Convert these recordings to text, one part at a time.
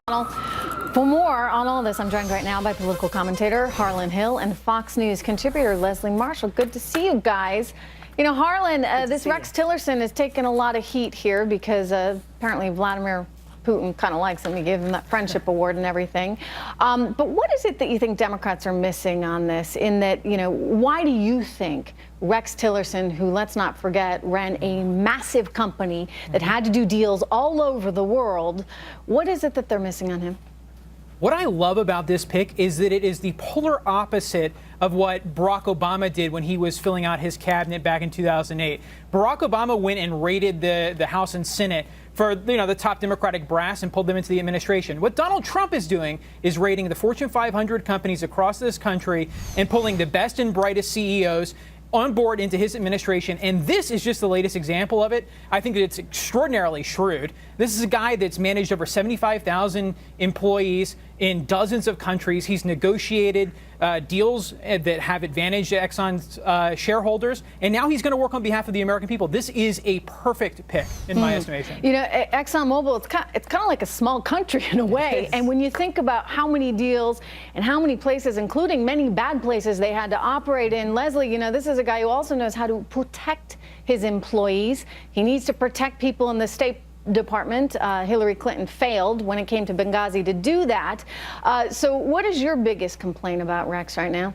For more on all this, I'm joined right now by political commentator Harlan Hill and Fox News contributor Leslie Marshall. Good to see you guys. You know, Harlan, this Rex Tillerson has taken a lot of heat here because apparently Vladimir Putin kind of likes him. He gave him that friendship award and everything. But what is it that you think Democrats are missing on this? In that, you know, why do you think Rex Tillerson, who, let's not forget, ran a massive company that had to do deals all over the world, what is it that they're missing on him? What I love about this pick is that it is the polar opposite of what Barack Obama did when he was filling out his cabinet back in 2008. Barack Obama went and raided the House and Senate for, you know, the top Democratic brass and pulled them into the administration. What Donald Trump is doing is raiding the Fortune 500 companies across this country and pulling the best and brightest CEOs on board into his administration, and this is just the latest example of it. I think that it's extraordinarily shrewd. This is a guy that's managed over 75,000 employees in dozens of countries. He's negotiated deals that have advantaged Exxon's shareholders, and now he's going to work on behalf of the American people. This is a perfect pick, in my estimation. You know, ExxonMobil, it's kind of like a small country in a way. And when you think about how many deals and how many places, including many bad places, they had to operate in, Leslie, you know, this is a guy who also knows how to protect his employees. He needs to protect people in the State Department. Hillary Clinton failed when it came to Benghazi to do that. So what is your biggest complaint about Rex right now?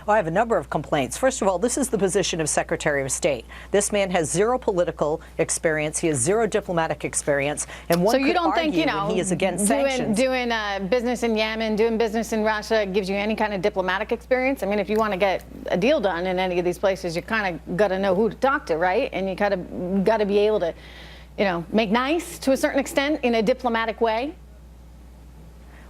Well, I have a number of complaints. First of all, this is the position of Secretary of State. This man has zero political experience. He has zero diplomatic experience. And one so you could don't argue think, you know, he is against sanctions. Doing business in Yemen, doing business in Russia gives you any kind of diplomatic experience? I mean, if you want to get a deal done in any of these places, you kind of got to know who to talk to, right? And you kind of got to be able to, you know, make nice to a certain extent in a diplomatic way.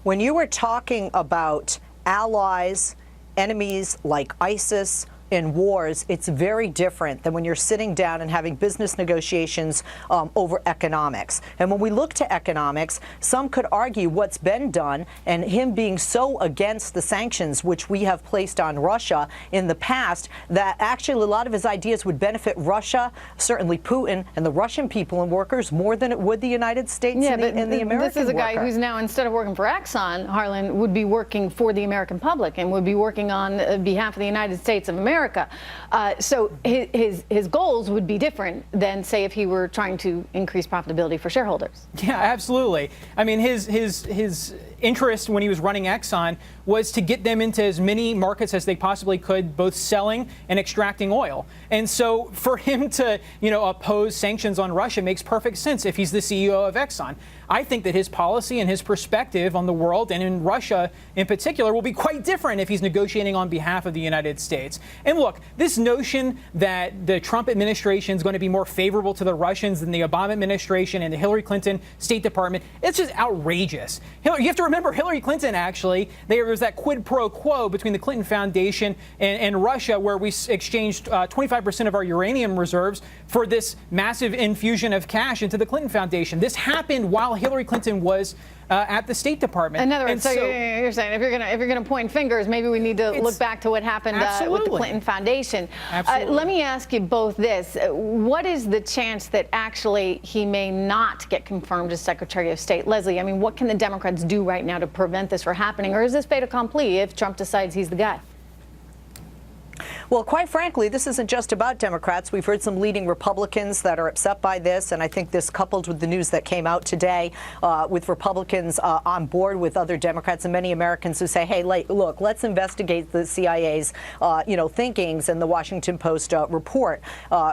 When you were talking about allies, enemies like ISIS in wars, it's very different than when you're sitting down and having business negotiations over economics. And when we look to economics, some could argue what's been done and him being so against the sanctions which we have placed on Russia in the past, that actually a lot of his ideas would benefit Russia, certainly Putin and the Russian people and workers, more than it would the United States and the American worker. This is a guy who's now, instead of working for Exxon, Harlan, would be working for the American public and would be working on behalf of the United States of America. So his goals would be different than, say, if he were trying to increase profitability for shareholders. Yeah, absolutely. I mean, his interest when he was running Exxon was to get them into as many markets as they possibly could, both selling and extracting oil. And so for him to, you know, oppose sanctions on Russia makes perfect sense if he's the CEO of Exxon. I think that his policy and his perspective on the world and in Russia in particular will be quite different if he's negotiating on behalf of the United States. And look, this notion that the Trump administration is going to be more favorable to the Russians than the Obama administration and the Hillary Clinton State Department, it's just outrageous. You have to remember, Hillary Clinton, actually, there was that quid pro quo between the Clinton Foundation and Russia, where we exchanged 25% of our uranium reserves for this massive infusion of cash into the Clinton Foundation. This happened while Hillary Clinton was at the State Department. In other words, so you're saying if you're gonna point fingers, maybe we need to look back to what happened with the Clinton Foundation. Let me ask you both this: what is the chance that actually he may not get confirmed as Secretary of State? Leslie, I mean, what can the Democrats do right now to prevent this from happening, or is this fait accompli if Trump decides he's the guy? Well, quite frankly, this isn't just about Democrats. We've heard some leading Republicans that are upset by this, and I think this, coupled with the news that came out today with Republicans on board with other Democrats and many Americans who say, hey, look, let's investigate the CIA's thinkings and the Washington Post report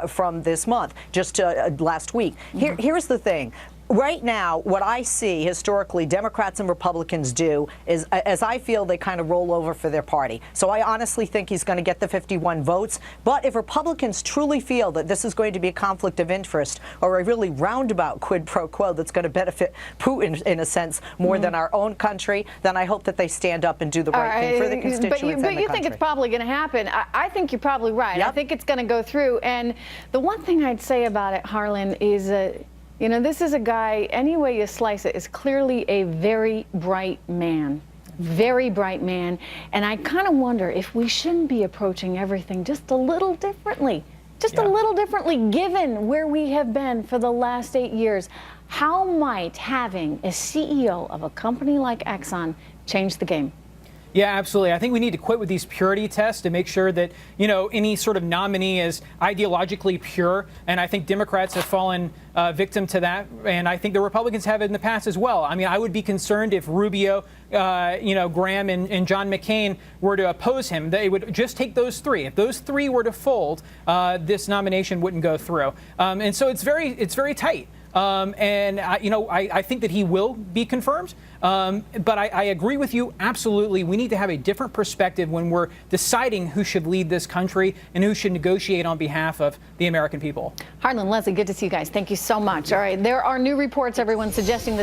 from this month, just last week. Here's the thing. Right now, what I see historically Democrats and Republicans do is, as I feel, they kind of roll over for their party. So I honestly think he's going to get the 51 votes. But if Republicans truly feel that this is going to be a conflict of interest or a really roundabout quid pro quo that's going to benefit Putin, in a sense, more than our own country, then I hope that they stand up and do the right thing for the constituents and the country. But you think it's probably going to happen. I think you're probably right. Yep. I think it's going to go through. And the one thing I'd say about it, Harlan, is you know, this is a guy, any way you slice it, is clearly a very bright man. Very bright man. And I kind of wonder if we shouldn't be approaching everything just a little differently. Just a little differently, given where we have been for the last 8 years. How might having a CEO of a company like Exxon change the game? Yeah, absolutely. I think we need to quit with these purity tests to make sure that, any sort of nominee is ideologically pure. And I think Democrats have fallen victim to that. And I think the Republicans have in the past as well. I mean, I would be concerned if Rubio, Graham and John McCain were to oppose him. They would just take those three. If those three were to fold, this nomination wouldn't go through. And so it's very tight. I think that he will be confirmed. But I agree with you. Absolutely. We need to have a different perspective when we're deciding who should lead this country and who should negotiate on behalf of the American people. Harlan, Leslie, good to see you guys. Thank you so much. All right. There are new reports, everyone, suggesting that